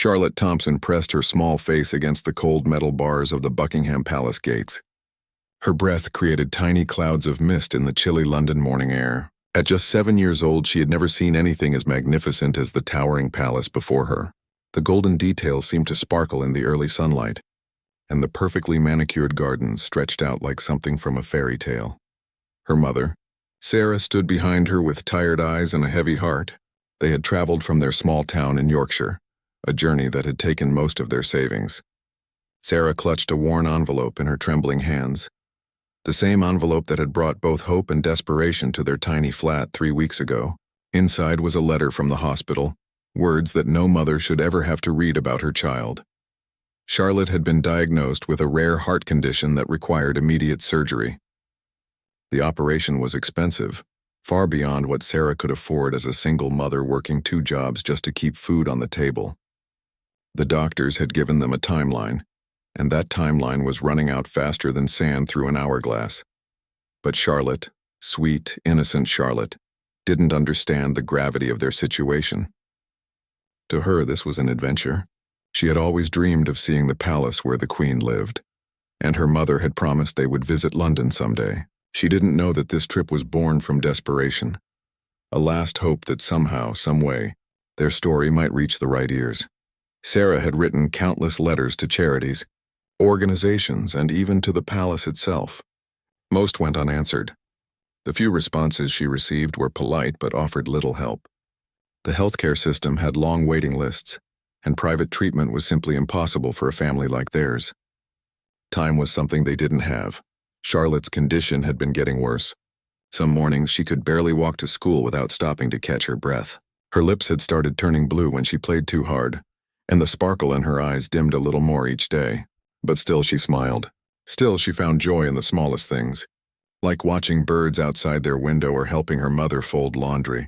Charlotte Thompson pressed her small face against the cold metal bars of the Buckingham Palace gates. Her breath created tiny clouds of mist in the chilly London morning air. At just 7 years old, she had never seen anything as magnificent as the towering palace before her. The golden details seemed to sparkle in the early sunlight, and the perfectly manicured gardens stretched out like something from a fairy tale. Her mother, Sarah, stood behind her with tired eyes and a heavy heart. They had traveled from their small town in Yorkshire, a journey that had taken most of their savings. Sarah clutched a worn envelope in her trembling hands. The same envelope that had brought both hope and desperation to their tiny flat 3 weeks ago. Inside was a letter from the hospital, words that no mother should ever have to read about her child. Charlotte had been diagnosed with a rare heart condition that required immediate surgery. The operation was expensive, far beyond what Sarah could afford as a single mother working 2 jobs just to keep food on the table. The doctors had given them a timeline, and that timeline was running out faster than sand through an hourglass. But Charlotte, sweet, innocent Charlotte, didn't understand the gravity of their situation. To her, this was an adventure. She had always dreamed of seeing the palace where the Queen lived, and her mother had promised they would visit London someday. She didn't know that this trip was born from desperation, a last hope that somehow, some way, their story might reach the right ears. Sarah had written countless letters to charities, organizations, and even to the palace itself. Most went unanswered. The few responses she received were polite but offered little help. The healthcare system had long waiting lists, and private treatment was simply impossible for a family like theirs. Time was something they didn't have. Charlotte's condition had been getting worse. Some mornings she could barely walk to school without stopping to catch her breath. Her lips had started turning blue when she played too hard, and the sparkle in her eyes dimmed a little more each day. But still she smiled. Still she found joy in the smallest things, like watching birds outside their window or helping her mother fold laundry.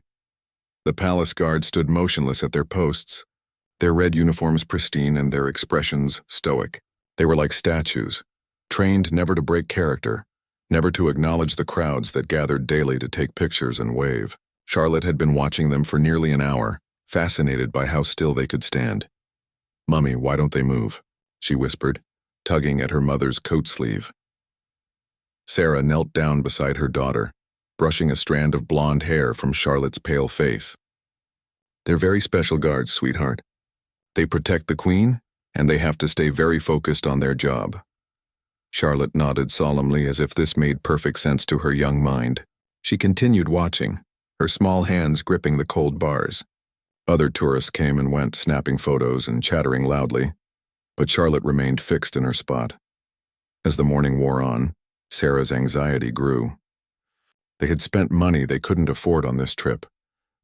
The palace guards stood motionless at their posts, their red uniforms pristine and their expressions stoic. They were like statues, trained never to break character, never to acknowledge the crowds that gathered daily to take pictures and wave. Charlotte had been watching them for nearly an hour, fascinated by how still they could stand. "Mummy, why don't they move?" she whispered, tugging at her mother's coat sleeve. Sarah knelt down beside her daughter, brushing a strand of blonde hair from Charlotte's pale face. "They're very special guards, sweetheart. They protect the Queen, and they have to stay very focused on their job." Charlotte nodded solemnly as if this made perfect sense to her young mind. She continued watching, her small hands gripping the cold bars. Other tourists came and went, snapping photos and chattering loudly, but Charlotte remained fixed in her spot. As the morning wore on, Sarah's anxiety grew. They had spent money they couldn't afford on this trip,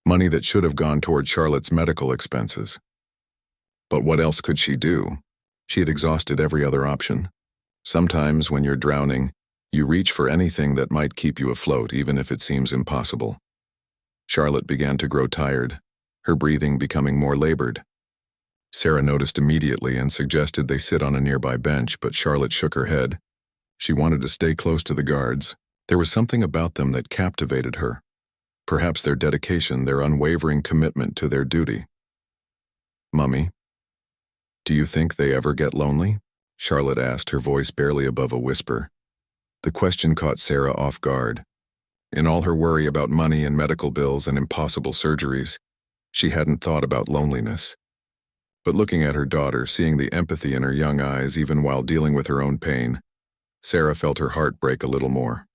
money that should have gone toward Charlotte's medical expenses. But what else could she do? She had exhausted every other option. Sometimes, when you're drowning, you reach for anything that might keep you afloat, even if it seems impossible. Charlotte began to grow tired, her breathing becoming more labored. Sarah noticed immediately and suggested they sit on a nearby bench, but Charlotte shook her head. She wanted to stay close to the guards. There was something about them that captivated her. Perhaps their dedication, their unwavering commitment to their duty. "Mummy, do you think they ever get lonely?" Charlotte asked, her voice barely above a whisper. The question caught Sarah off guard. In all her worry about money and medical bills and impossible surgeries, she hadn't thought about loneliness. But looking at her daughter, seeing the empathy in her young eyes even while dealing with her own pain, Sarah felt her heart break a little more.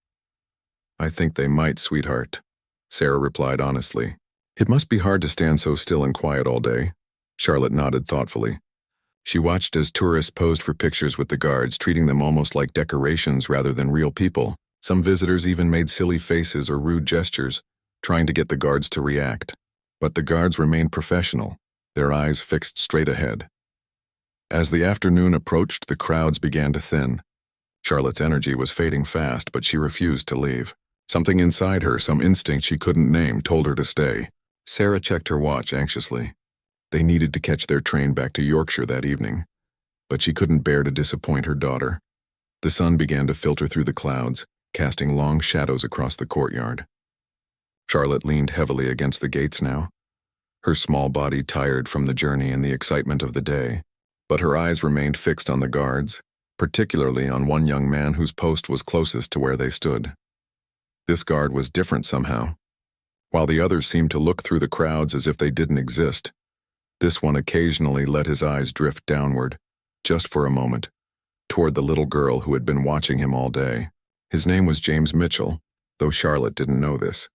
"I think they might, sweetheart," Sarah replied honestly. "It must be hard to stand so still and quiet all day." Charlotte nodded thoughtfully. She watched as tourists posed for pictures with the guards, treating them almost like decorations rather than real people. Some visitors even made silly faces or rude gestures, trying to get the guards to react. But the guards remained professional, their eyes fixed straight ahead. As the afternoon approached, the crowds began to thin. Charlotte's energy was fading fast, but she refused to leave. Something inside her, some instinct she couldn't name, told her to stay. Sarah checked her watch anxiously. They needed to catch their train back to Yorkshire that evening, but she couldn't bear to disappoint her daughter. The sun began to filter through the clouds, casting long shadows across the courtyard. Charlotte leaned heavily against the gates now. her small body tired from the journey and the excitement of the day, but her eyes remained fixed on the guards, particularly on one young man whose post was closest to where they stood. This guard was different somehow. While the others seemed to look through the crowds as if they didn't exist, this one occasionally let his eyes drift downward, just for a moment, toward the little girl who had been watching him all day. His name was James Mitchell, though Charlotte didn't know this.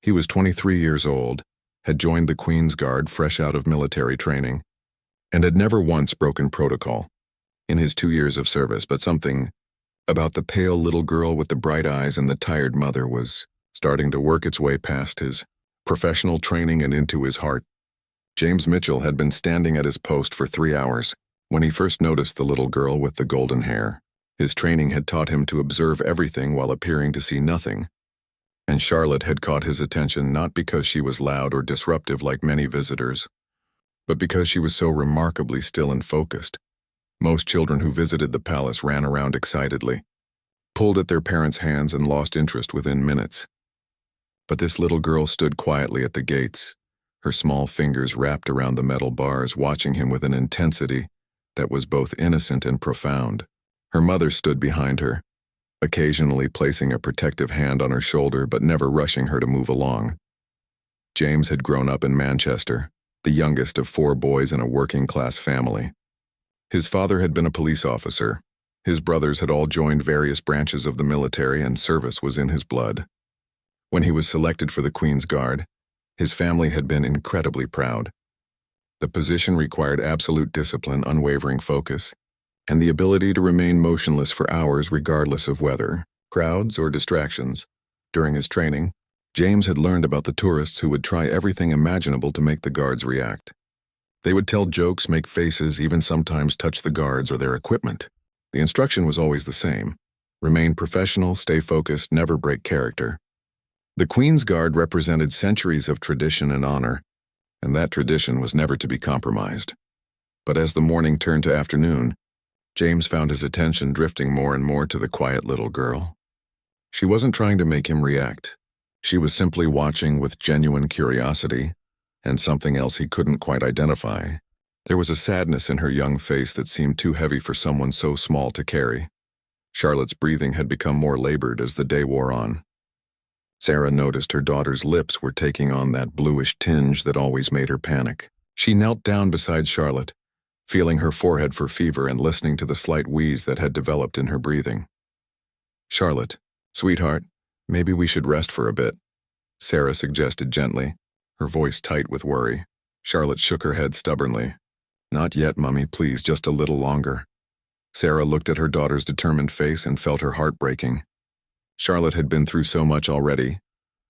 He was 23 years old, had joined the Queen's Guard fresh out of military training, and had never once broken protocol in his 2 years of service, but something about the pale little girl with the bright eyes and the tired mother was starting to work its way past his professional training and into his heart. James Mitchell had been standing at his post for 3 hours when he first noticed the little girl with the golden hair. His training had taught him to observe everything while appearing to see nothing, and Charlotte had caught his attention not because she was loud or disruptive like many visitors, but because she was so remarkably still and focused. Most children who visited the palace ran around excitedly, pulled at their parents' hands and lost interest within minutes. But this little girl stood quietly at the gates, her small fingers wrapped around the metal bars, watching him with an intensity that was both innocent and profound. Her mother stood behind her, occasionally placing a protective hand on her shoulder but never rushing her to move along. James had grown up in Manchester, the youngest of 4 boys in a working-class family. His father had been a police officer. His brothers had all joined various branches of the military, and service was in his blood. When he was selected for the Queen's Guard, his family had been incredibly proud. The position required absolute discipline, unwavering focus, and the ability to remain motionless for hours regardless of weather, crowds, or distractions. During his training, James had learned about the tourists who would try everything imaginable to make the guards react. They would tell jokes, make faces, even sometimes touch the guards or their equipment. The instruction was always the same: remain professional, stay focused, never break character. The Queen's Guard represented centuries of tradition and honor, and that tradition was never to be compromised. But as the morning turned to afternoon, James found his attention drifting more and more to the quiet little girl. She wasn't trying to make him react. She was simply watching with genuine curiosity, and something else he couldn't quite identify. There was a sadness in her young face that seemed too heavy for someone so small to carry. Charlotte's breathing had become more labored as the day wore on. Sarah noticed her daughter's lips were taking on that bluish tinge that always made her panic. She knelt down beside Charlotte, feeling her forehead for fever and listening to the slight wheeze that had developed in her breathing. "Charlotte, sweetheart, maybe we should rest for a bit," Sarah suggested gently, her voice tight with worry. Charlotte shook her head stubbornly. "Not yet, Mummy, please, just a little longer." Sarah looked at her daughter's determined face and felt her heart breaking. Charlotte had been through so much already: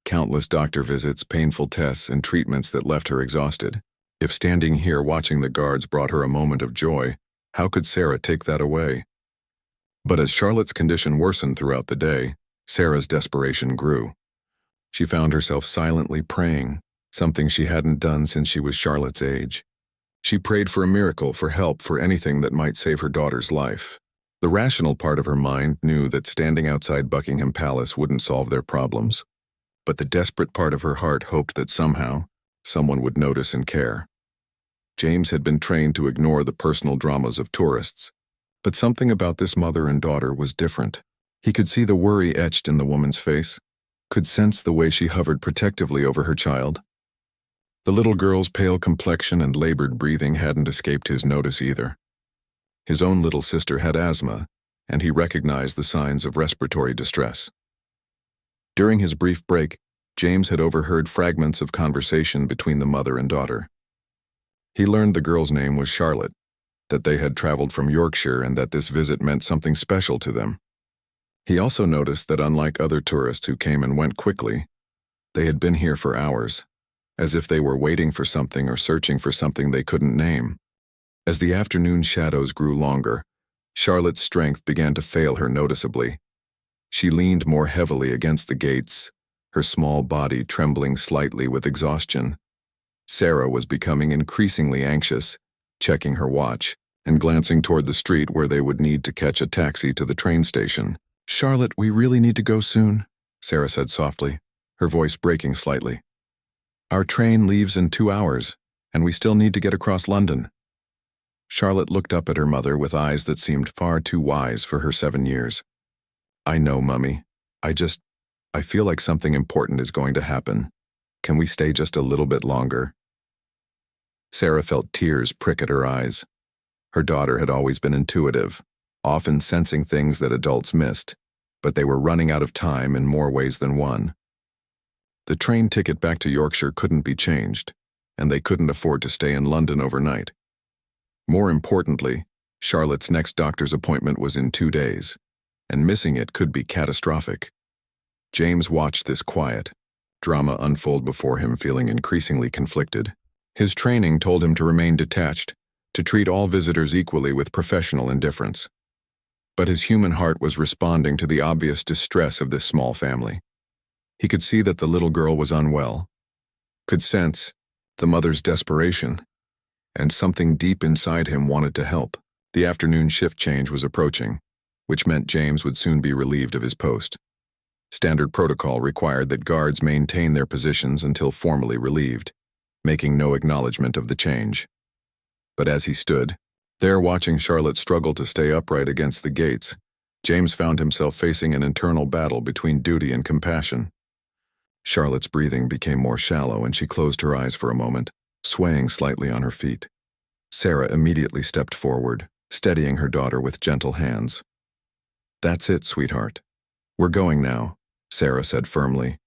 countless doctor visits, painful tests, and treatments that left her exhausted. If standing here watching the guards brought her a moment of joy, how could Sarah take that away? But as Charlotte's condition worsened throughout the day, Sarah's desperation grew. She found herself silently praying, something she hadn't done since she was Charlotte's age. She prayed for a miracle, for help, for anything that might save her daughter's life. The rational part of her mind knew that standing outside Buckingham Palace wouldn't solve their problems, but the desperate part of her heart hoped that somehow someone would notice and care. James had been trained to ignore the personal dramas of tourists, but something about this mother and daughter was different. He could see the worry etched in the woman's face, could sense the way she hovered protectively over her child. The little girl's pale complexion and labored breathing hadn't escaped his notice either. His own little sister had asthma, and he recognized the signs of respiratory distress. During his brief break, James had overheard fragments of conversation between the mother and daughter. He learned the girl's name was Charlotte, that they had traveled from Yorkshire, and that this visit meant something special to them. He also noticed that unlike other tourists who came and went quickly, they had been here for hours, as if they were waiting for something or searching for something they couldn't name. As the afternoon shadows grew longer, Charlotte's strength began to fail her noticeably. She leaned more heavily against the gates, her small body trembling slightly with exhaustion. Sarah was becoming increasingly anxious, checking her watch and glancing toward the street where they would need to catch a taxi to the train station. "Charlotte, we really need to go soon," Sarah said softly, her voice breaking slightly. Our train leaves in 2 hours, and we still need to get across London." Charlotte looked up at her mother with eyes that seemed far too wise for her 7 years. "I know, Mummy. I feel like something important is going to happen. Can we stay just a little bit longer?" Sarah felt tears prick at her eyes. Her daughter had always been intuitive, often sensing things that adults missed, but they were running out of time in more ways than one. The train ticket back to Yorkshire couldn't be changed, and they couldn't afford to stay in London overnight. More importantly, Charlotte's next doctor's appointment was in 2 days, and missing it could be catastrophic. James watched this quiet drama unfold before him, feeling increasingly conflicted. His training told him to remain detached, to treat all visitors equally with professional indifference. But his human heart was responding to the obvious distress of this small family. He could see that the little girl was unwell, could sense the mother's desperation, and something deep inside him wanted to help. The afternoon shift change was approaching, which meant James would soon be relieved of his post. Standard protocol required that guards maintain their positions until formally relieved, making no acknowledgement of the change. But as he stood there watching Charlotte struggle to stay upright against the gates, James found himself facing an internal battle between duty and compassion. Charlotte's breathing became more shallow and she closed her eyes for a moment, swaying slightly on her feet. Sarah immediately stepped forward, steadying her daughter with gentle hands. "That's it, sweetheart. We're going now," Sarah said firmly,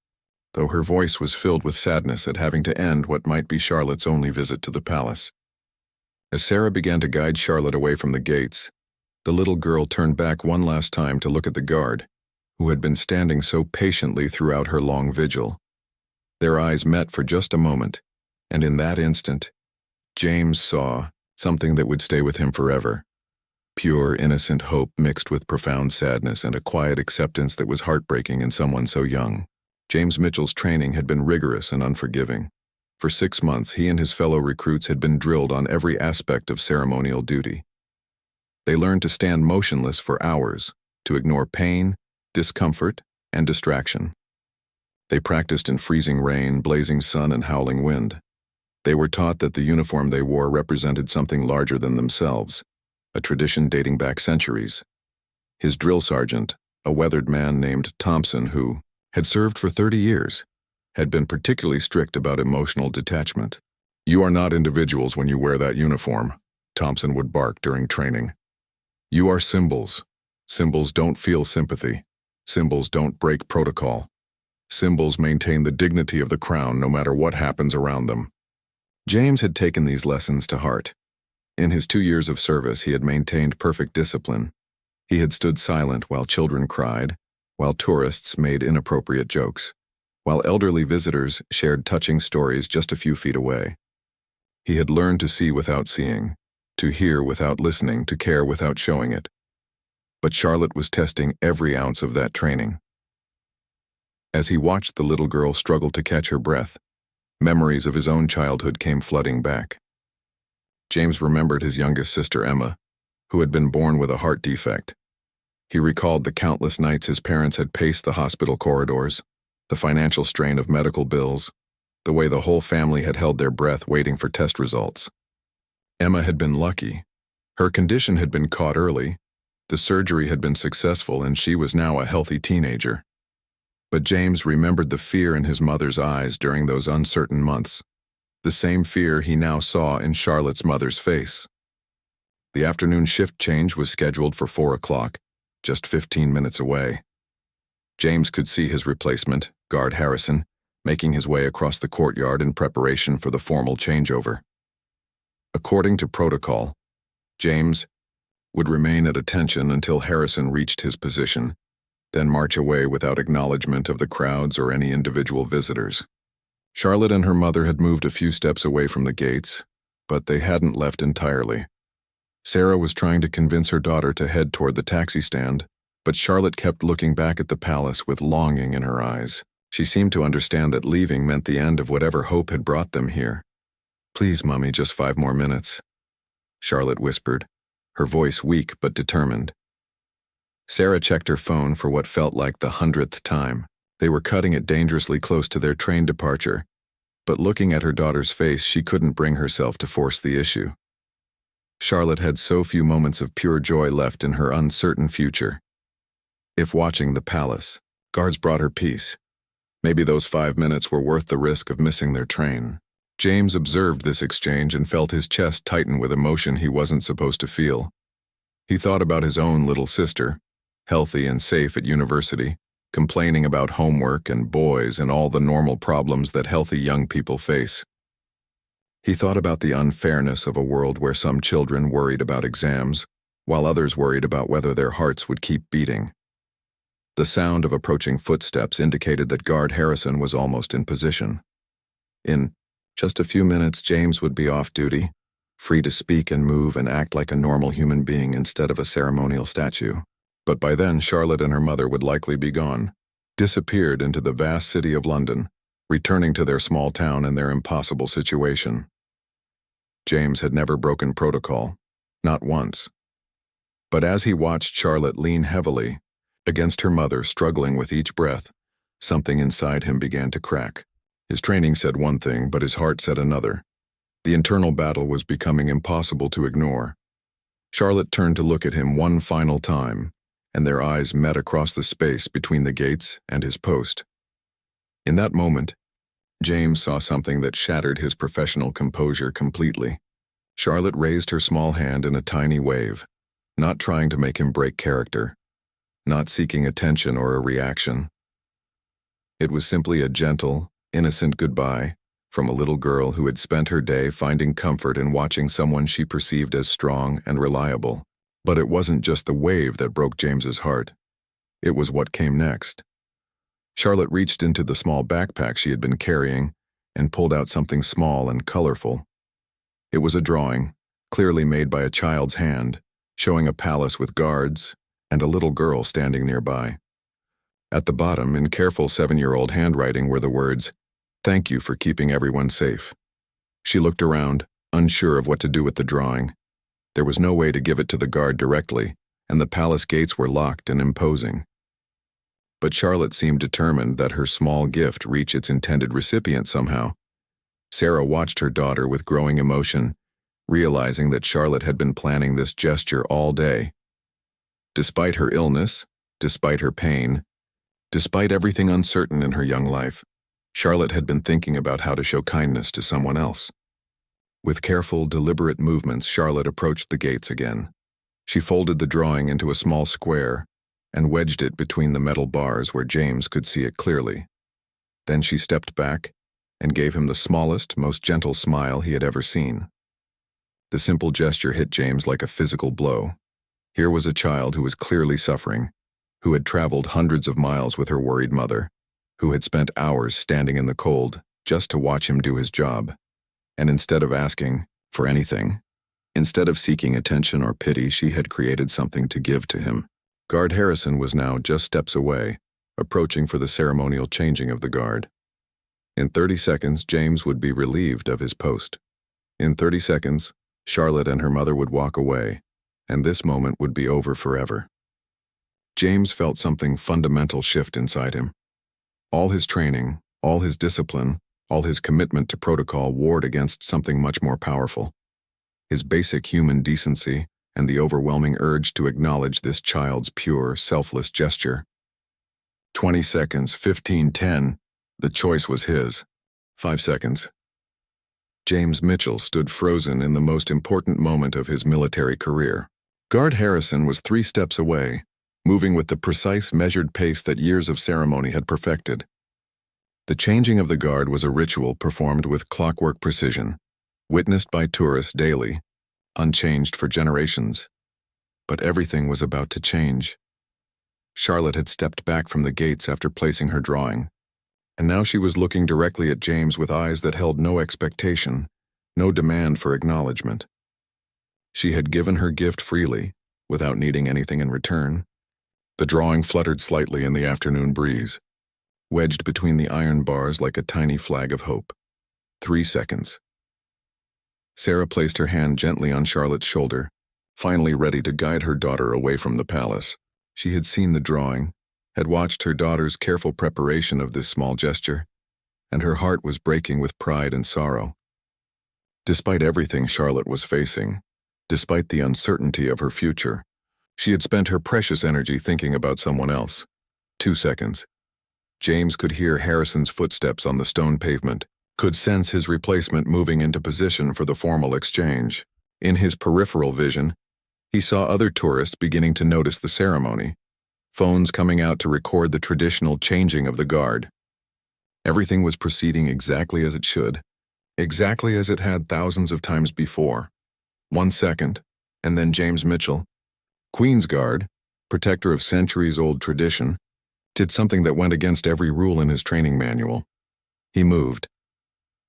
though her voice was filled with sadness at having to end what might be Charlotte's only visit to the palace. As Sarah began to guide Charlotte away from the gates, the little girl turned back one last time to look at the guard, who had been standing so patiently throughout her long vigil. Their eyes met for just a moment, and in that instant, James saw something that would stay with him forever. Pure, innocent hope mixed with profound sadness and a quiet acceptance that was heartbreaking in someone so young. James Mitchell's training had been rigorous and unforgiving. For 6 months, he and his fellow recruits had been drilled on every aspect of ceremonial duty. They learned to stand motionless for hours, to ignore pain, discomfort, and distraction. They practiced in freezing rain, blazing sun, and howling wind. They were taught that the uniform they wore represented something larger than themselves, a tradition dating back centuries. His drill sergeant, a weathered man named Thompson who had served for 30 years, had been particularly strict about emotional detachment. "You are not individuals when you wear that uniform," Thompson would bark during training. "You are symbols. Symbols don't feel sympathy. Symbols don't break protocol. Symbols maintain the dignity of the crown no matter what happens around them." James had taken these lessons to heart. In his 2 years of service, he had maintained perfect discipline. He had stood silent while children cried, while tourists made inappropriate jokes, while elderly visitors shared touching stories just a few feet away. He had learned to see without seeing, to hear without listening, to care without showing it. But Charlotte was testing every ounce of that training. As he watched the little girl struggle to catch her breath, memories of his own childhood came flooding back. James remembered his youngest sister Emma, who had been born with a heart defect. He recalled the countless nights his parents had paced the hospital corridors, the financial strain of medical bills, the way the whole family had held their breath waiting for test results. Emma had been lucky. Her condition had been caught early, the surgery had been successful, and she was now a healthy teenager. But James remembered the fear in his mother's eyes during those uncertain months, the same fear he now saw in Charlotte's mother's face. The afternoon shift change was scheduled for 4 o'clock, just 15 minutes away. James could see his replacement, Guard Harrison, making his way across the courtyard in preparation for the formal changeover. According to protocol, James would remain at attention until Harrison reached his position, then march away without acknowledgement of the crowds or any individual visitors. Charlotte and her mother had moved a few steps away from the gates, but they hadn't left entirely. Sarah was trying to convince her daughter to head toward the taxi stand, but Charlotte kept looking back at the palace with longing in her eyes. She seemed to understand that leaving meant the end of whatever hope had brought them here. "Please, Mummy, just 5 more minutes," Charlotte whispered, her voice weak but determined. Sarah checked her phone for what felt like the 100th time. They were cutting it dangerously close to their train departure, But looking at her daughter's face, she couldn't bring herself to force the issue. Charlotte had so few moments of pure joy left in her uncertain future. If watching the palace, guards brought her peace, maybe those 5 minutes were worth the risk of missing their train. James observed this exchange and felt his chest tighten with emotion he wasn't supposed to feel. He thought about his own little sister, healthy and safe at university, complaining about homework and boys and all the normal problems that healthy young people face. He thought about the unfairness of a world where some children worried about exams, while others worried about whether their hearts would keep beating. The sound of approaching footsteps indicated that Guard Harrison was almost in position. In just a few minutes, James would be off duty, free to speak and move and act like a normal human being instead of a ceremonial statue. But by then, Charlotte and her mother would likely be gone, disappeared into the vast city of London, returning to their small town and their impossible situation. James had never broken protocol, not once. But as he watched Charlotte lean heavily against her mother, struggling with each breath, something inside him began to crack. His training said one thing, but his heart said another. The internal battle was becoming impossible to ignore. Charlotte turned to look at him one final time, and their eyes met across the space between the gates and his post. In that moment, James saw something that shattered his professional composure completely. Charlotte raised her small hand in a tiny wave, not trying to make him break character, not seeking attention or a reaction. It was simply a gentle, innocent goodbye from a little girl who had spent her day finding comfort in watching someone she perceived as strong and reliable. But it wasn't just the wave that broke James's heart. It was what came next. Charlotte reached into the small backpack she had been carrying and pulled out something small and colorful. It was a drawing, clearly made by a child's hand, showing a palace with guards and a little girl standing nearby. At the bottom, in careful 7-year-old handwriting, were the words, "Thank you for keeping everyone safe." She looked around, unsure of what to do with the drawing. There was no way to give it to the guard directly, and the palace gates were locked and imposing. But Charlotte seemed determined that her small gift reach its intended recipient somehow. Sarah watched her daughter with growing emotion, realizing that Charlotte had been planning this gesture all day. Despite her illness, despite her pain, despite everything uncertain in her young life, Charlotte had been thinking about how to show kindness to someone else. With careful, deliberate movements, Charlotte approached the gates again. She folded the drawing into a small square and wedged it between the metal bars where James could see it clearly. Then she stepped back and gave him the smallest, most gentle smile he had ever seen. The simple gesture hit James like a physical blow. Here was a child who was clearly suffering, who had traveled hundreds of miles with her worried mother, who had spent hours standing in the cold just to watch him do his job. And instead of asking for anything, instead of seeking attention or pity, she had created something to give to him. Guard Harrison was now just steps away, approaching for the ceremonial changing of the guard. In 30 seconds, James would be relieved of his post. In 30 seconds, Charlotte and her mother would walk away, and this moment would be over forever. James felt something fundamental shift inside him. All his training, all his discipline, all his commitment to protocol warred against something much more powerful. His basic human decency and the overwhelming urge to acknowledge this child's pure, selfless gesture. 20 seconds, 15, 10. The choice was his. 5 seconds. James Mitchell stood frozen in the most important moment of his military career. Guard Harrison was 3 steps away, moving with the precise, measured pace that years of ceremony had perfected. The changing of the guard was a ritual performed with clockwork precision, witnessed by tourists daily, unchanged for generations. But everything was about to change. Charlotte had stepped back from the gates after placing her drawing, and now she was looking directly at James with eyes that held no expectation, no demand for acknowledgement. She had given her gift freely, without needing anything in return. The drawing fluttered slightly in the afternoon breeze, wedged between the iron bars like a tiny flag of hope. 3 seconds. Sarah placed her hand gently on Charlotte's shoulder, finally ready to guide her daughter away from the palace. She had seen the drawing, had watched her daughter's careful preparation of this small gesture, and her heart was breaking with pride and sorrow. Despite everything Charlotte was facing, despite the uncertainty of her future, she had spent her precious energy thinking about someone else. 2 seconds. James could hear Harrison's footsteps on the stone pavement, could sense his replacement moving into position for the formal exchange. In his peripheral vision, he saw other tourists beginning to notice the ceremony, phones coming out to record the traditional changing of the guard. Everything was proceeding exactly as it should, exactly as it had thousands of times before. 1 second, and then James Mitchell, Queen's Guard, protector of centuries-old tradition, did something that went against every rule in his training manual. He moved.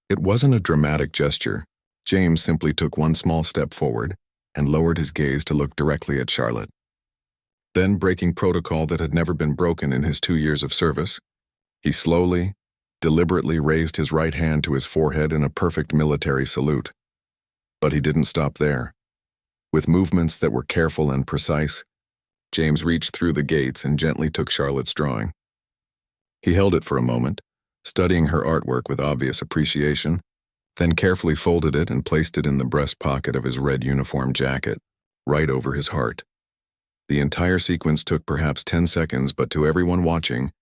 It wasn't a dramatic gesture. James simply took one small step forward and lowered his gaze to look directly at Charlotte. Then, breaking protocol that had never been broken in his 2 years of service, he slowly, deliberately raised his right hand to his forehead in a perfect military salute. But he didn't stop there. With movements that were careful and precise, James reached through the gates and gently took Charlotte's drawing. He held it for a moment, studying her artwork with obvious appreciation, then carefully folded it and placed it in the breast pocket of his red uniform jacket, right over his heart. The entire sequence took perhaps 10 seconds, but to everyone watching,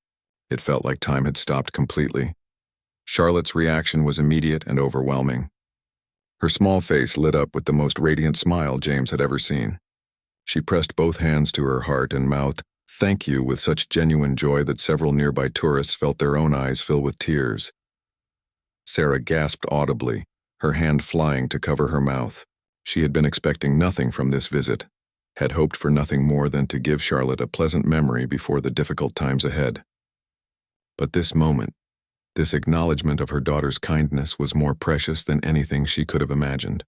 it felt like time had stopped completely. Charlotte's reaction was immediate and overwhelming. Her small face lit up with the most radiant smile James had ever seen. She pressed both hands to her heart and mouthed, "Thank you," with such genuine joy that several nearby tourists felt their own eyes fill with tears. Sarah gasped audibly, her hand flying to cover her mouth. She had been expecting nothing from this visit, had hoped for nothing more than to give Charlotte a pleasant memory before the difficult times ahead. But this moment, this acknowledgement of her daughter's kindness, was more precious than anything she could have imagined.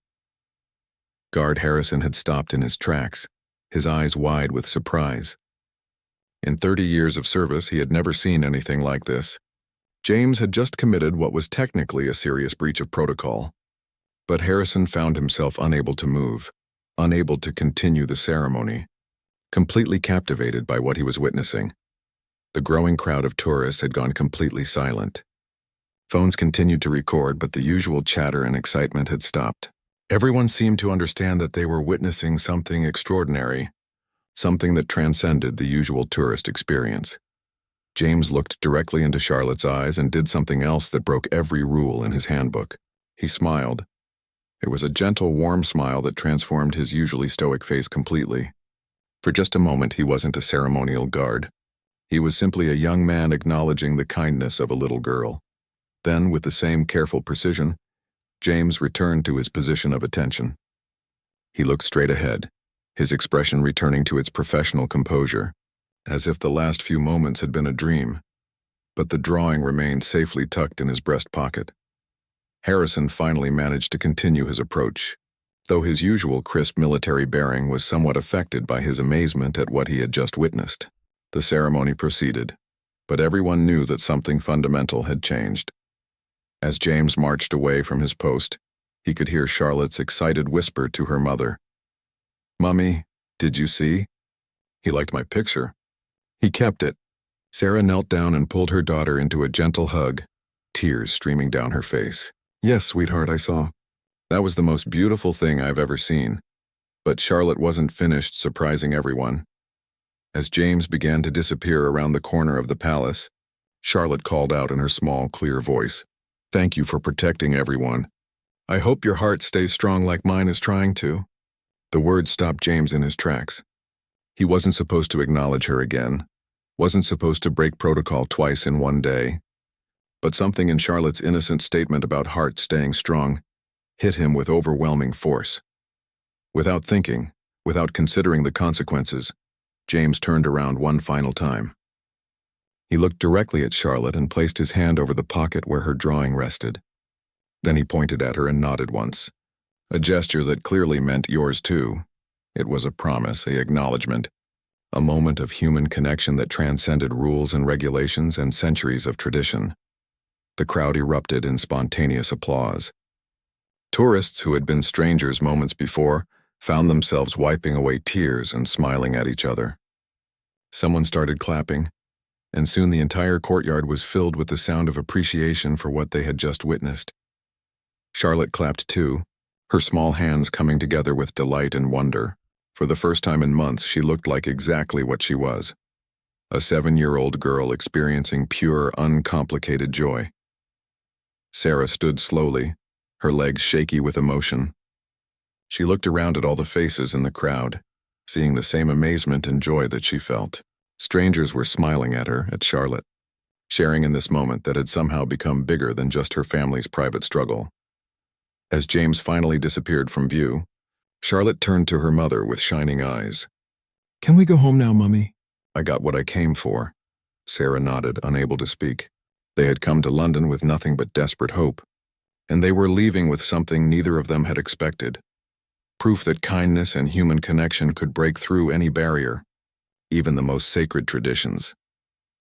Guard Harrison had stopped in his tracks, his eyes wide with surprise. In 30 years of service, he had never seen anything like this. James had just committed what was technically a serious breach of protocol. But Harrison found himself unable to move, unable to continue the ceremony, completely captivated by what he was witnessing. The growing crowd of tourists had gone completely silent. Phones continued to record, but the usual chatter and excitement had stopped. Everyone seemed to understand that they were witnessing something extraordinary, something that transcended the usual tourist experience. James looked directly into Charlotte's eyes and did something else that broke every rule in his handbook. He smiled. It was a gentle, warm smile that transformed his usually stoic face completely. For just a moment, he wasn't a ceremonial guard. He was simply a young man acknowledging the kindness of a little girl. Then, with the same careful precision, James returned to his position of attention. He looked straight ahead, his expression returning to its professional composure, as if the last few moments had been a dream. But the drawing remained safely tucked in his breast pocket. Harrison finally managed to continue his approach, though his usual crisp military bearing was somewhat affected by his amazement at what he had just witnessed. The ceremony proceeded, but everyone knew that something fundamental had changed. As James marched away from his post, he could hear Charlotte's excited whisper to her mother, "Mummy, did you see? He liked my picture. He kept it." Sarah knelt down and pulled her daughter into a gentle hug, tears streaming down her face. "Yes, sweetheart, I saw. That was the most beautiful thing I've ever seen." But Charlotte wasn't finished surprising everyone. As James began to disappear around the corner of the palace, Charlotte called out in her small, clear voice, "Thank you for protecting everyone. I hope your heart stays strong like mine is trying to." The words stopped James in his tracks. He wasn't supposed to acknowledge her again, wasn't supposed to break protocol twice in one day. But something in Charlotte's innocent statement about heart staying strong hit him with overwhelming force. Without thinking, without considering the consequences, James turned around one final time. He looked directly at Charlotte and placed his hand over the pocket where her drawing rested. Then he pointed at her and nodded once, a gesture that clearly meant yours too. It was a promise, an acknowledgement, a moment of human connection that transcended rules and regulations and centuries of tradition. The crowd erupted in spontaneous applause. Tourists who had been strangers moments before found themselves wiping away tears and smiling at each other. Someone started clapping, and soon the entire courtyard was filled with the sound of appreciation for what they had just witnessed. Charlotte clapped too, her small hands coming together with delight and wonder. For the first time in months, she looked like exactly what she was. A 7-year-old girl experiencing pure, uncomplicated joy. Sarah stood slowly, her legs shaky with emotion. She looked around at all the faces in the crowd, seeing the same amazement and joy that she felt. Strangers were smiling at her, at Charlotte, sharing in this moment that had somehow become bigger than just her family's private struggle. As James finally disappeared from view, Charlotte turned to her mother with shining eyes. "Can we go home now, Mummy?" "I got what I came for." Sarah nodded, unable to speak. They had come to London with nothing but desperate hope, and they were leaving with something neither of them had expected. Proof that kindness and human connection could break through any barrier, even the most sacred traditions.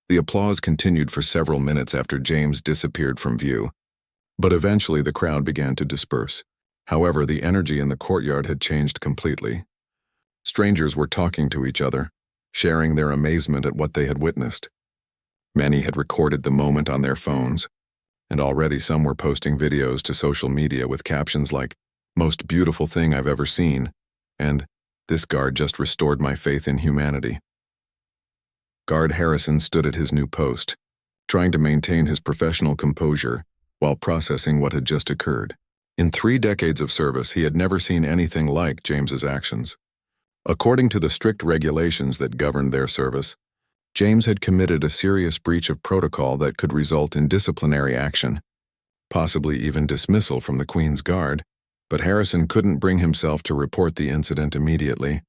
The applause continued for several minutes after James disappeared from view, but eventually the crowd began to disperse. However, the energy in the courtyard had changed completely. Strangers were talking to each other, sharing their amazement at what they had witnessed. Many had recorded the moment on their phones, and already some were posting videos to social media with captions like, "Most beautiful thing I've ever seen," and "This guard just restored my faith in humanity." Guard Harrison stood at his new post, trying to maintain his professional composure while processing what had just occurred. In 3 decades of service, he had never seen anything like James's actions. According to the strict regulations that governed their service, James had committed a serious breach of protocol that could result in disciplinary action, possibly even dismissal from the Queen's Guard, but Harrison couldn't bring himself to report the incident immediately.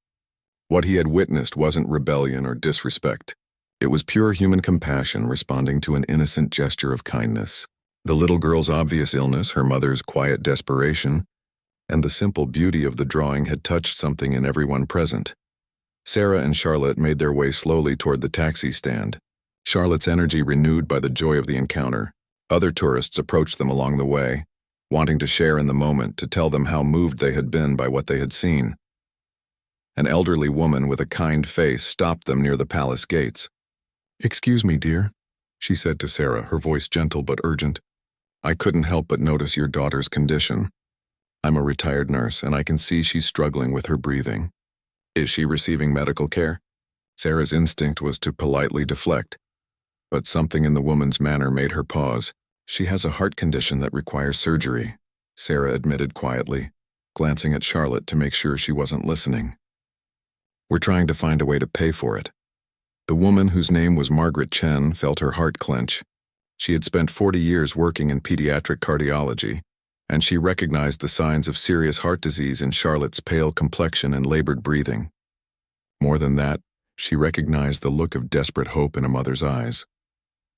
What he had witnessed wasn't rebellion or disrespect. It was pure human compassion responding to an innocent gesture of kindness. The little girl's obvious illness, her mother's quiet desperation, and the simple beauty of the drawing had touched something in everyone present. Sarah and Charlotte made their way slowly toward the taxi stand, Charlotte's energy renewed by the joy of the encounter. Other tourists approached them along the way, wanting to share in the moment, to tell them how moved they had been by what they had seen. An elderly woman with a kind face stopped them near the palace gates. "Excuse me, dear," she said to Sarah, her voice gentle but urgent. "I couldn't help but notice your daughter's condition. I'm a retired nurse, and I can see she's struggling with her breathing. Is she receiving medical care?" Sarah's instinct was to politely deflect, but something in the woman's manner made her pause. "She has a heart condition that requires surgery," Sarah admitted quietly, glancing at Charlotte to make sure she wasn't listening. "We're trying to find a way to pay for it." The woman, whose name was Margaret Chen, felt her heart clench. She had spent 40 years working in pediatric cardiology, and she recognized the signs of serious heart disease in Charlotte's pale complexion and labored breathing. More than that, she recognized the look of desperate hope in a mother's eyes.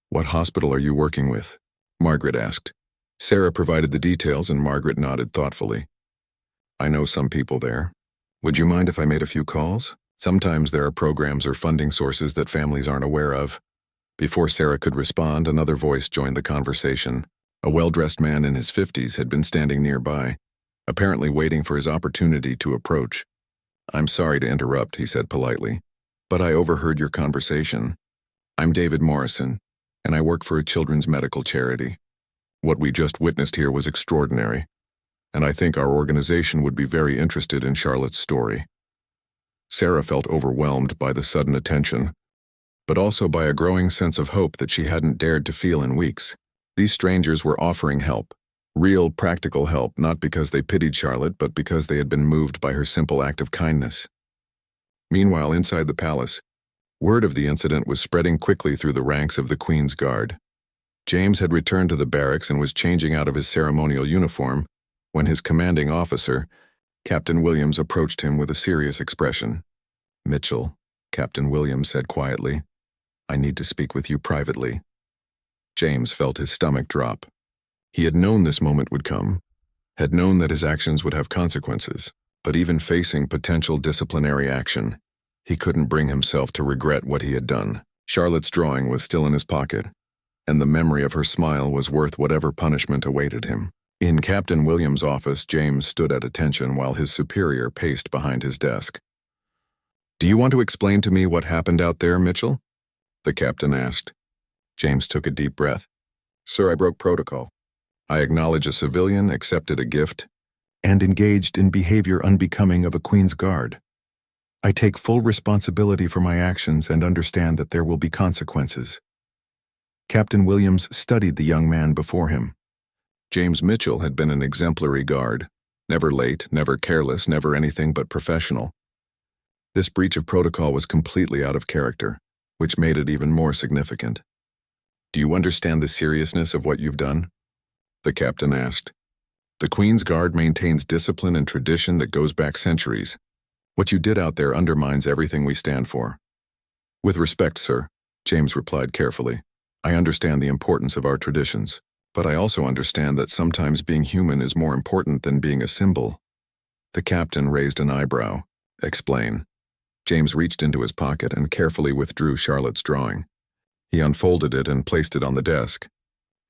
"What hospital are you working with?" Margaret asked. Sarah provided the details and Margaret nodded thoughtfully. "I know some people there. Would you mind if I made a few calls? Sometimes there are programs or funding sources that families aren't aware of." Before Sarah could respond, another voice joined the conversation. A well-dressed man in his 50s had been standing nearby, apparently waiting for his opportunity to approach. "I'm sorry to interrupt," he said politely, "but I overheard your conversation. I'm David Morrison, and I work for a children's medical charity. What we just witnessed here was extraordinary, and I think our organization would be very interested in Charlotte's story." Sarah felt overwhelmed by the sudden attention, but also by a growing sense of hope that she hadn't dared to feel in weeks. These strangers were offering help, real practical help, not because they pitied Charlotte, but because they had been moved by her simple act of kindness. Meanwhile, inside the palace, word of the incident was spreading quickly through the ranks of the Queen's Guard. James had returned to the barracks and was changing out of his ceremonial uniform when his commanding officer, Captain Williams, approached him with a serious expression. "Mitchell," Captain Williams said quietly, "I need to speak with you privately." James felt his stomach drop. He had known this moment would come, had known that his actions would have consequences, but even facing potential disciplinary action, he couldn't bring himself to regret what he had done. Charlotte's drawing was still in his pocket, and the memory of her smile was worth whatever punishment awaited him. In Captain Williams' office, James stood at attention while his superior paced behind his desk. "Do you want to explain to me what happened out there, Mitchell?" the captain asked. James took a deep breath. Sir, I broke protocol. I acknowledge a civilian, accepted a gift, and engaged in behavior unbecoming of a Queen's Guard. I take full responsibility for my actions and understand that there will be consequences. Captain Williams studied the young man before him. James Mitchell had been an exemplary guard, never late, never careless, never anything but professional. This breach of protocol was completely out of character, which made it even more significant. Do you understand the seriousness of what you've done? The captain asked. The Queen's Guard maintains discipline and tradition that goes back centuries. What you did out there undermines everything we stand for. With respect, sir, James replied carefully. I understand the importance of our traditions, but I also understand that sometimes being human is more important than being a symbol. The captain raised an eyebrow. Explain. James reached into his pocket and carefully withdrew Charlotte's drawing. He unfolded it and placed it on the desk.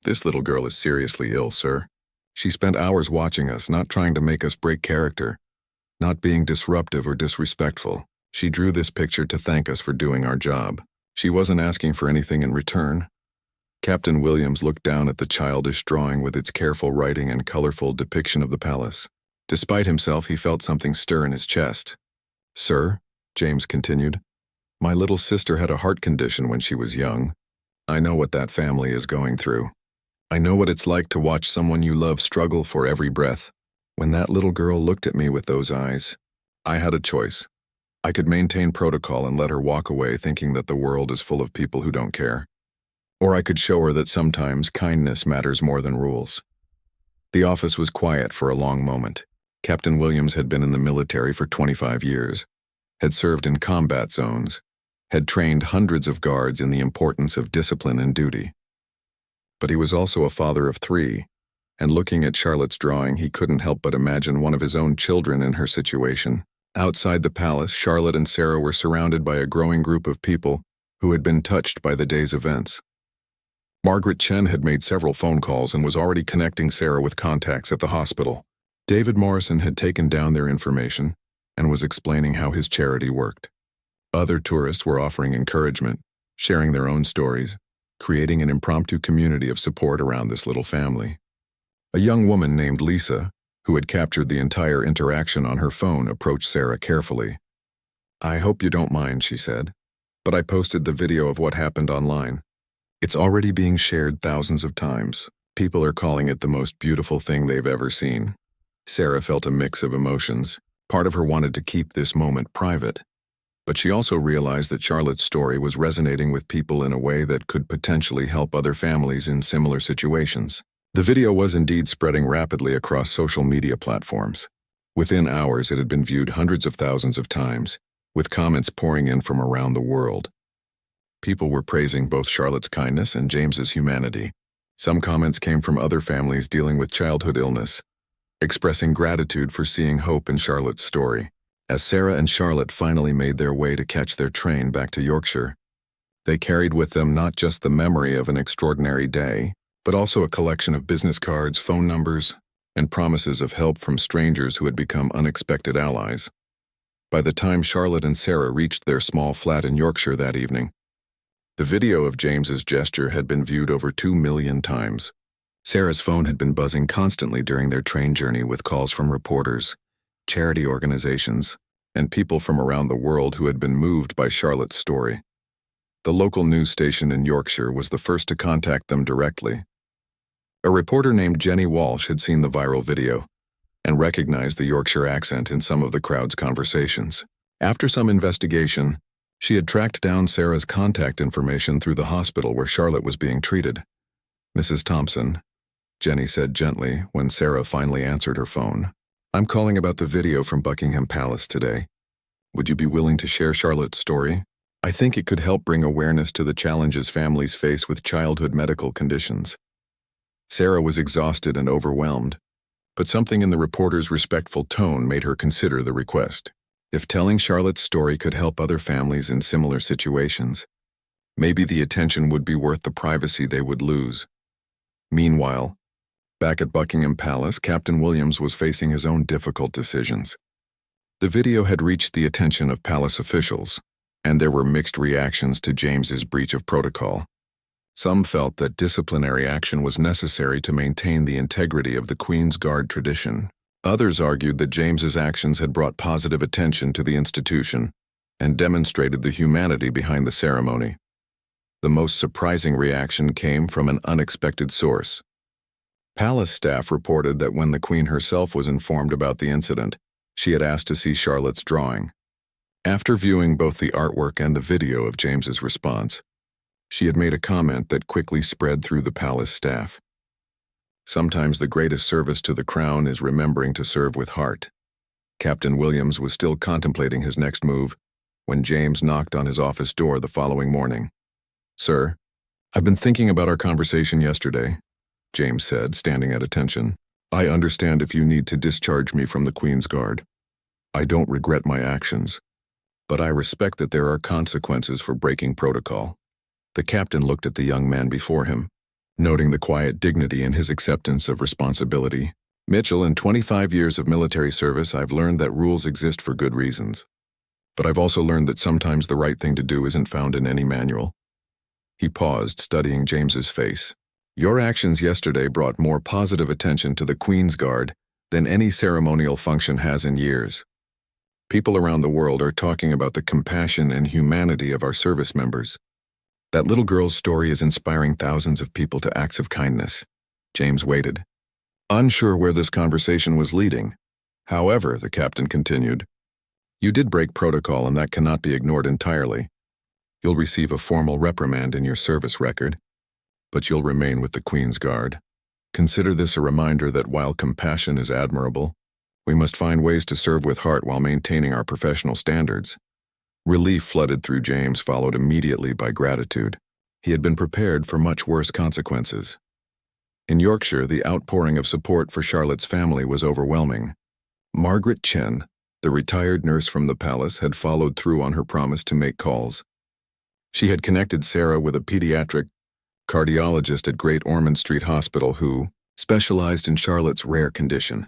This little girl is seriously ill, sir. She spent hours watching us, not trying to make us break character, not being disruptive or disrespectful. She drew this picture to thank us for doing our job. She wasn't asking for anything in return. Captain Williams looked down at the childish drawing with its careful writing and colorful depiction of the palace. Despite himself, he felt something stir in his chest. Sir, James continued, my little sister had a heart condition when she was young. I know what that family is going through. I know what it's like to watch someone you love struggle for every breath. When that little girl looked at me with those eyes, I had a choice. I could maintain protocol and let her walk away thinking that the world is full of people who don't care. Or I could show her that sometimes kindness matters more than rules. The office was quiet for a long moment. Captain Williams had been in the military for 25 years, had served in combat zones, had trained hundreds of guards in the importance of discipline and duty. But he was also a father of 3, and looking at Charlotte's drawing, he couldn't help but imagine one of his own children in her situation. Outside the palace, Charlotte and Sarah were surrounded by a growing group of people who had been touched by the day's events. Margaret Chen had made several phone calls and was already connecting Sarah with contacts at the hospital. David Morrison had taken down their information and was explaining how his charity worked. Other tourists were offering encouragement, sharing their own stories, creating an impromptu community of support around this little family. A young woman named Lisa, who had captured the entire interaction on her phone, approached Sarah carefully. I hope you don't mind, she said, but I posted the video of what happened online. It's already being shared thousands of times. People are calling it the most beautiful thing they've ever seen. Sarah felt a mix of emotions. Part of her wanted to keep this moment private, but she also realized that Charlotte's story was resonating with people in a way that could potentially help other families in similar situations. The video was indeed spreading rapidly across social media platforms. Within hours, it had been viewed hundreds of thousands of times, with comments pouring in from around the world. People were praising both Charlotte's kindness and James's humanity. Some comments came from other families dealing with childhood illness, expressing gratitude for seeing hope in Charlotte's story. As Sarah and Charlotte finally made their way to catch their train back to Yorkshire, they carried with them not just the memory of an extraordinary day, but also a collection of business cards, phone numbers, and promises of help from strangers who had become unexpected allies. By the time Charlotte and Sarah reached their small flat in Yorkshire that evening, the video of James's gesture had been viewed over 2 million times. Sarah's phone had been buzzing constantly during their train journey with calls from reporters, charity organizations, and people from around the world who had been moved by Charlotte's story. The local news station in Yorkshire was the first to contact them directly. A reporter named Jenny Walsh had seen the viral video and recognized the Yorkshire accent in some of the crowd's conversations. After some investigation, she had tracked down Sarah's contact information through the hospital where Charlotte was being treated. Mrs. Thompson, Jenny said gently when Sarah finally answered her phone, I'm calling about the video from Buckingham Palace today. Would you be willing to share Charlotte's story? I think it could help bring awareness to the challenges families face with childhood medical conditions. Sarah was exhausted and overwhelmed, but something in the reporter's respectful tone made her consider the request. If telling Charlotte's story could help other families in similar situations, maybe the attention would be worth the privacy they would lose. Meanwhile, back at Buckingham Palace, Captain Williams was facing his own difficult decisions. The video had reached the attention of palace officials, and there were mixed reactions to James's breach of protocol. Some felt that disciplinary action was necessary to maintain the integrity of the Queen's Guard tradition. Others argued that James's actions had brought positive attention to the institution and demonstrated the humanity behind the ceremony. The most surprising reaction came from an unexpected source. Palace staff reported that when the Queen herself was informed about the incident, she had asked to see Charlotte's drawing. After viewing both the artwork and the video of James's response, she had made a comment that quickly spread through the palace staff. Sometimes the greatest service to the crown is remembering to serve with heart. Captain Williams was still contemplating his next move when James knocked on his office door the following morning. "Sir, I've been thinking about our conversation yesterday," James said, standing at attention. "I understand if you need to discharge me from the Queen's Guard. I don't regret my actions, but I respect that there are consequences for breaking protocol." The captain looked at the young man before him, noting the quiet dignity in his acceptance of responsibility. "Mitchell, in 25 years of military service, I've learned that rules exist for good reasons. But I've also learned that sometimes the right thing to do isn't found in any manual." He paused, studying James's face. "Your actions yesterday brought more positive attention to the Queen's Guard than any ceremonial function has in years. People around the world are talking about the compassion and humanity of our service members. That little girl's story is inspiring thousands of people to acts of kindness." James waited, unsure where this conversation was leading. "However," the captain continued, "you did break protocol and that cannot be ignored entirely. You'll receive a formal reprimand in your service record, but you'll remain with the Queen's Guard. Consider this a reminder that while compassion is admirable, we must find ways to serve with heart while maintaining our professional standards." Relief flooded through James, followed immediately by gratitude. He had been prepared for much worse consequences. In Yorkshire, the outpouring of support for Charlotte's family was overwhelming. Margaret Chen, the retired nurse from the palace, had followed through on her promise to make calls. She had connected Sarah with a pediatric cardiologist at Great Ormond Street Hospital who specialized in Charlotte's rare condition,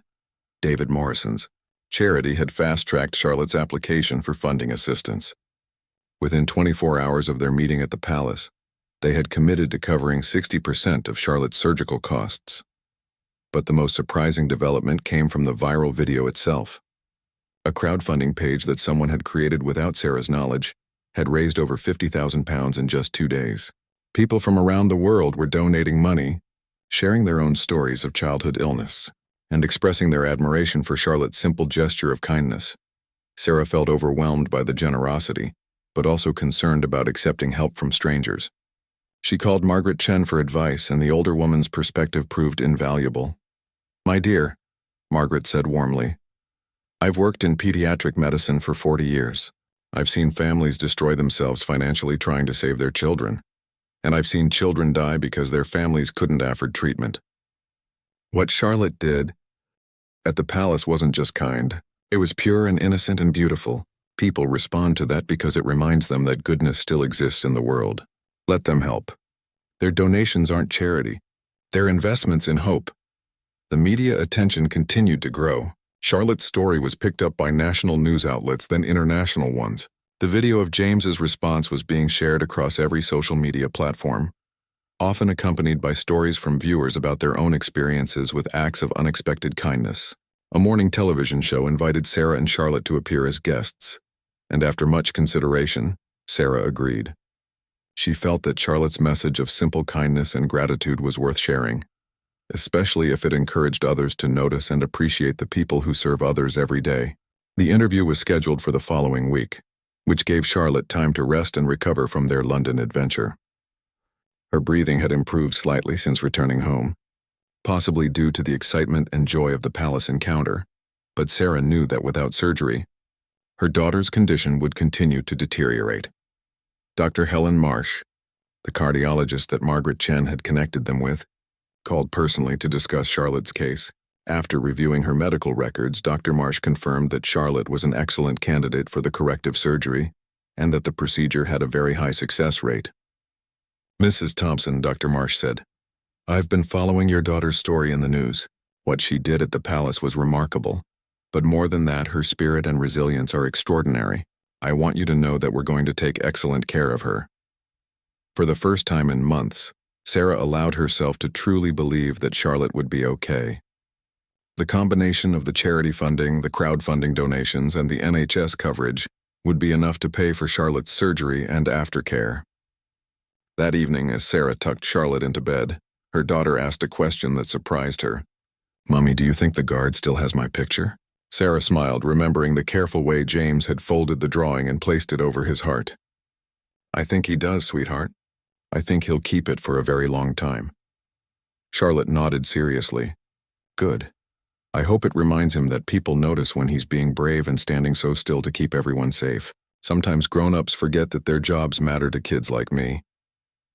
David Morrison's. Charity had fast-tracked Charlotte's application for funding assistance. Within 24 hours of their meeting at the palace, they had committed to covering 60% of Charlotte's surgical costs. But the most surprising development came from the viral video itself. A crowdfunding page that someone had created without Sarah's knowledge had raised over £50,000 in just 2 days. People from around the world were donating money, sharing their own stories of childhood illness, and expressing their admiration for Charlotte's simple gesture of kindness. Sarah felt overwhelmed by the generosity, but also concerned about accepting help from strangers. She called Margaret Chen for advice, and the older woman's perspective proved invaluable. "My dear," Margaret said warmly, "I've worked in pediatric medicine for 40 years. I've seen families destroy themselves financially trying to save their children, and I've seen children die because their families couldn't afford treatment. What Charlotte did at the palace wasn't just kind. It was pure and innocent and beautiful. People respond to that because it reminds them that goodness still exists in the world. Let them help. Their donations aren't charity. They're investments in hope." The media attention continued to grow. Charlotte's story was picked up by national news outlets, then international ones. The video of James's response was being shared across every social media platform, often accompanied by stories from viewers about their own experiences with acts of unexpected kindness. A morning television show invited Sarah and Charlotte to appear as guests, and after much consideration, Sarah agreed. She felt that Charlotte's message of simple kindness and gratitude was worth sharing, especially if it encouraged others to notice and appreciate the people who serve others every day. The interview was scheduled for the following week, which gave Charlotte time to rest and recover from their London adventure. Her breathing had improved slightly since returning home, possibly due to the excitement and joy of the palace encounter, but Sarah knew that without surgery, her daughter's condition would continue to deteriorate. Dr. Helen Marsh, the cardiologist that Margaret Chen had connected them with, called personally to discuss Charlotte's case. After reviewing her medical records, Dr. Marsh confirmed that Charlotte was an excellent candidate for the corrective surgery and that the procedure had a very high success rate. "Mrs. Thompson," Dr. Marsh said, "I've been following your daughter's story in the news. What she did at the palace was remarkable, but more than that, her spirit and resilience are extraordinary. I want you to know that we're going to take excellent care of her." For the first time in months, Sarah allowed herself to truly believe that Charlotte would be okay. The combination of the charity funding, the crowdfunding donations, and the NHS coverage would be enough to pay for Charlotte's surgery and aftercare. That evening, as Sarah tucked Charlotte into bed, her daughter asked a question that surprised her. "Mummy, do you think the guard still has my picture?" Sarah smiled, remembering the careful way James had folded the drawing and placed it over his heart. "I think he does, sweetheart. I think he'll keep it for a very long time." Charlotte nodded seriously. "Good. I hope it reminds him that people notice when he's being brave and standing so still to keep everyone safe. Sometimes grown-ups forget that their jobs matter to kids like me."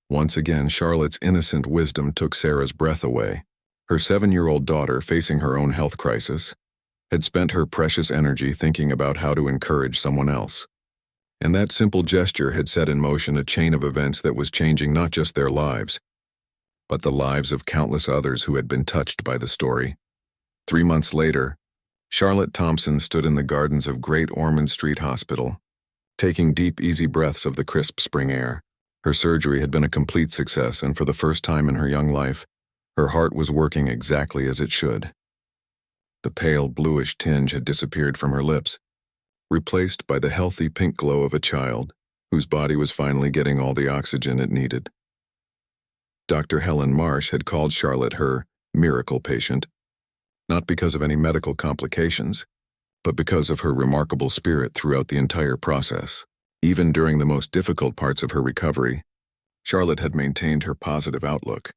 Once again, Charlotte's innocent wisdom took Sarah's breath away. Her 7-year-old daughter, facing her own health crisis, had spent her precious energy thinking about how to encourage someone else. And that simple gesture had set in motion a chain of events that was changing not just their lives, but the lives of countless others who had been touched by the story. 3 months later, Charlotte Thompson stood in the gardens of Great Ormond Street Hospital, taking deep, easy breaths of the crisp spring air. Her surgery had been a complete success, and for the first time in her young life, her heart was working exactly as it should. The pale, bluish tinge had disappeared from her lips, replaced by the healthy pink glow of a child whose body was finally getting all the oxygen it needed. Dr. Helen Marsh had called Charlotte her miracle patient, not because of any medical complications, but because of her remarkable spirit throughout the entire process. Even during the most difficult parts of her recovery, Charlotte had maintained her positive outlook,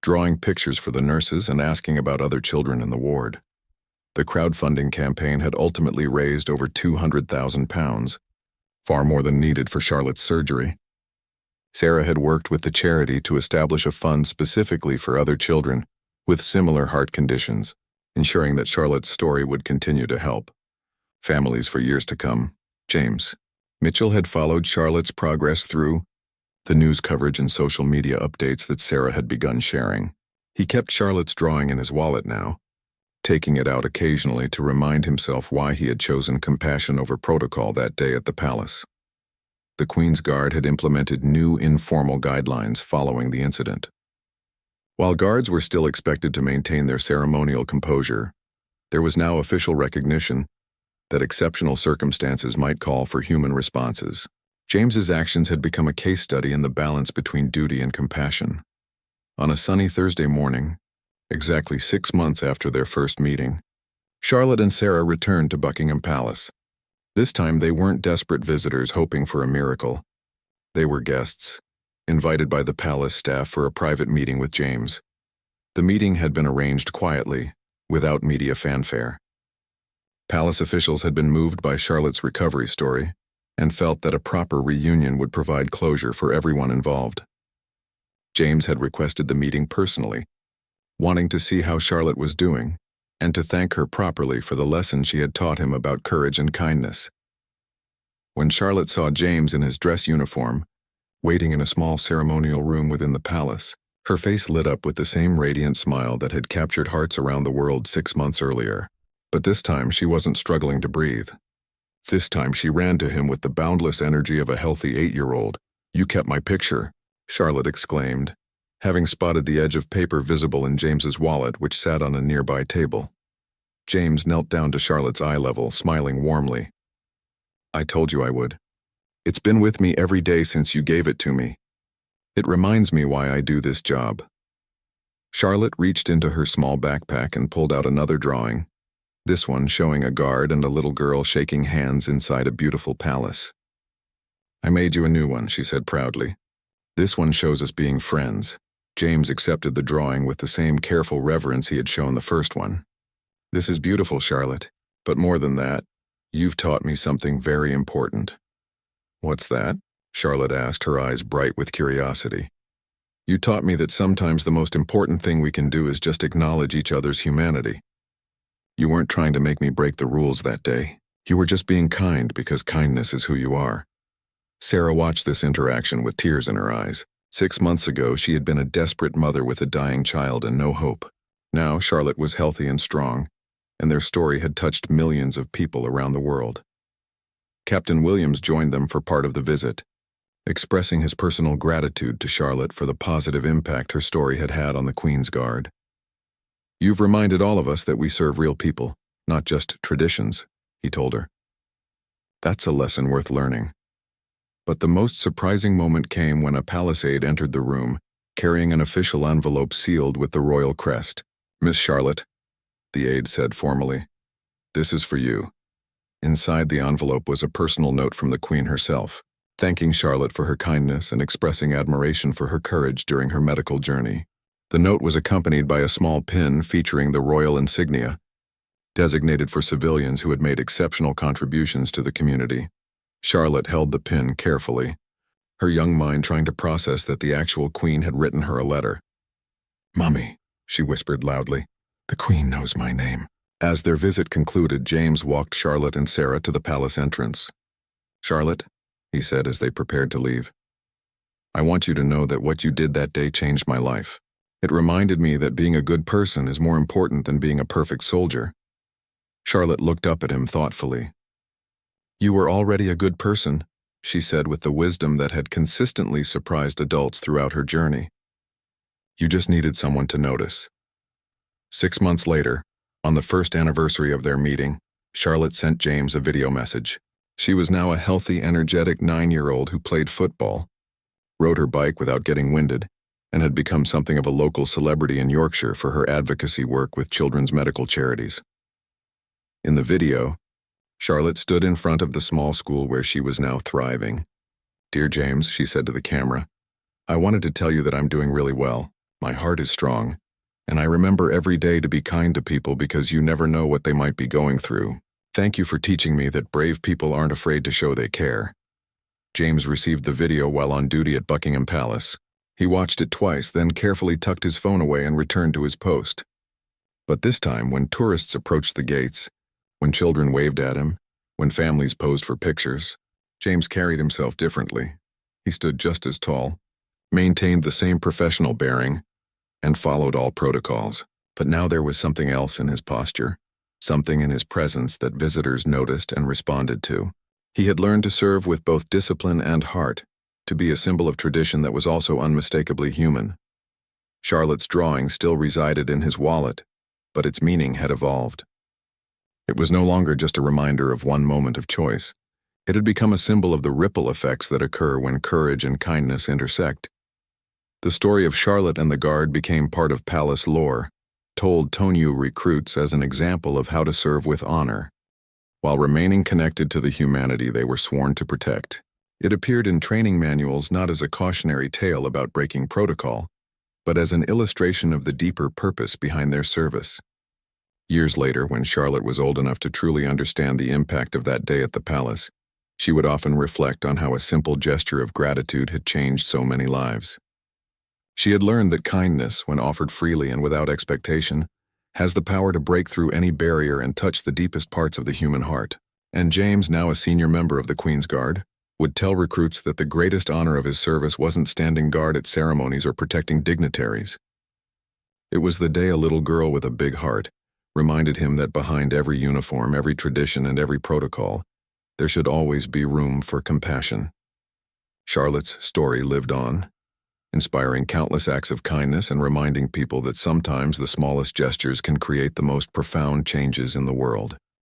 drawing pictures for the nurses and asking about other children in the ward. The crowdfunding campaign had ultimately raised over £200,000, far more than needed for Charlotte's surgery. Sarah had worked with the charity to establish a fund specifically for other children with similar heart conditions, ensuring that Charlotte's story would continue to help families for years to come. James Mitchell had followed Charlotte's progress through the news coverage and social media updates that Sarah had begun sharing. He kept Charlotte's drawing in his wallet now, taking it out occasionally to remind himself why he had chosen compassion over protocol that day at the palace. The Queen's Guard had implemented new informal guidelines following the incident. While guards were still expected to maintain their ceremonial composure, there was now official recognition that exceptional circumstances might call for human responses. James's actions had become a case study in the balance between duty and compassion. On a sunny Thursday morning, exactly 6 months after their first meeting, Charlotte and Sarah returned to Buckingham Palace. This time they weren't desperate visitors hoping for a miracle. They were guests, invited by the palace staff for a private meeting with James. The meeting had been arranged quietly, without media fanfare. Palace officials had been moved by Charlotte's recovery story and felt that a proper reunion would provide closure for everyone involved. James had requested the meeting personally, wanting to see how Charlotte was doing and to thank her properly for the lesson she had taught him about courage and kindness. When Charlotte saw James in his dress uniform, waiting in a small ceremonial room within the palace, her face lit up with the same radiant smile that had captured hearts around the world 6 months earlier. But this time she wasn't struggling to breathe. This time she ran to him with the boundless energy of a healthy 8-year-old. "You kept my picture," Charlotte exclaimed, having spotted the edge of paper visible in James's wallet, which sat on a nearby table. James knelt down to Charlotte's eye level, smiling warmly. "I told you I would. It's been with me every day since you gave it to me. It reminds me why I do this job." Charlotte reached into her small backpack and pulled out another drawing, this one showing a guard and a little girl shaking hands inside a beautiful palace. "I made you a new one," she said proudly. "This one shows us being friends." James accepted the drawing with the same careful reverence he had shown the first one. "This is beautiful, Charlotte, but more than that, you've taught me something very important." "What's that?" Charlotte asked, her eyes bright with curiosity. "You taught me that sometimes the most important thing we can do is just acknowledge each other's humanity. You weren't trying to make me break the rules that day. You were just being kind because kindness is who you are." Sarah watched this interaction with tears in her eyes. 6 months ago, she had been a desperate mother with a dying child and no hope. Now, Charlotte was healthy and strong, and their story had touched millions of people around the world. Captain Williams joined them for part of the visit, expressing his personal gratitude to Charlotte for the positive impact her story had had on the Queen's Guard. "You've reminded all of us that we serve real people, not just traditions," he told her. "That's a lesson worth learning." But the most surprising moment came when a palace aide entered the room, carrying an official envelope sealed with the royal crest. "Miss Charlotte," the aide said formally, "this is for you." Inside the envelope was a personal note from the Queen herself, thanking Charlotte for her kindness and expressing admiration for her courage during her medical journey. The note was accompanied by a small pin featuring the royal insignia, designated for civilians who had made exceptional contributions to the community. Charlotte held the pin carefully, her young mind trying to process that the actual Queen had written her a letter. "Mummy," she whispered loudly, "the Queen knows my name." As their visit concluded, James walked Charlotte and Sarah to the palace entrance. "Charlotte," he said as they prepared to leave, "I want you to know that what you did that day changed my life. It reminded me that being a good person is more important than being a perfect soldier." Charlotte looked up at him thoughtfully. "You were already a good person," she said with the wisdom that had consistently surprised adults throughout her journey. "You just needed someone to notice." 6 months later, on the first anniversary of their meeting, Charlotte sent James a video message. She was now a healthy, energetic 9-year-old who played football, rode her bike without getting winded, and had become something of a local celebrity in Yorkshire for her advocacy work with children's medical charities. In the video, Charlotte stood in front of the small school where she was now thriving. "Dear James," she said to the camera, "I wanted to tell you that I'm doing really well. My heart is strong, and I remember every day to be kind to people because you never know what they might be going through. Thank you for teaching me that brave people aren't afraid to show they care." James received the video while on duty at Buckingham Palace. He watched it twice, then carefully tucked his phone away and returned to his post. But this time, when tourists approached the gates, when children waved at him, when families posed for pictures, James carried himself differently. He stood just as tall, maintained the same professional bearing, and followed all protocols. But now there was something else in his posture, something in his presence that visitors noticed and responded to. He had learned to serve with both discipline and heart, to be a symbol of tradition that was also unmistakably human. Charlotte's drawing still resided in his wallet, but its meaning had evolved. It was no longer just a reminder of one moment of choice. It had become a symbol of the ripple effects that occur when courage and kindness intersect. The story of Charlotte and the Guard became part of palace lore, told to new recruits as an example of how to serve with honor, while remaining connected to the humanity they were sworn to protect. It appeared in training manuals not as a cautionary tale about breaking protocol, but as an illustration of the deeper purpose behind their service. Years later, when Charlotte was old enough to truly understand the impact of that day at the palace, she would often reflect on how a simple gesture of gratitude had changed so many lives. She had learned that kindness, when offered freely and without expectation, has the power to break through any barrier and touch the deepest parts of the human heart. And James, now a senior member of the Queen's Guard, would tell recruits that the greatest honor of his service wasn't standing guard at ceremonies or protecting dignitaries. It was the day a little girl with a big heart reminded him that behind every uniform, every tradition, and every protocol, there should always be room for compassion. Charlotte's story lived on, inspiring countless acts of kindness and reminding people that sometimes the smallest gestures can create the most profound changes in the world.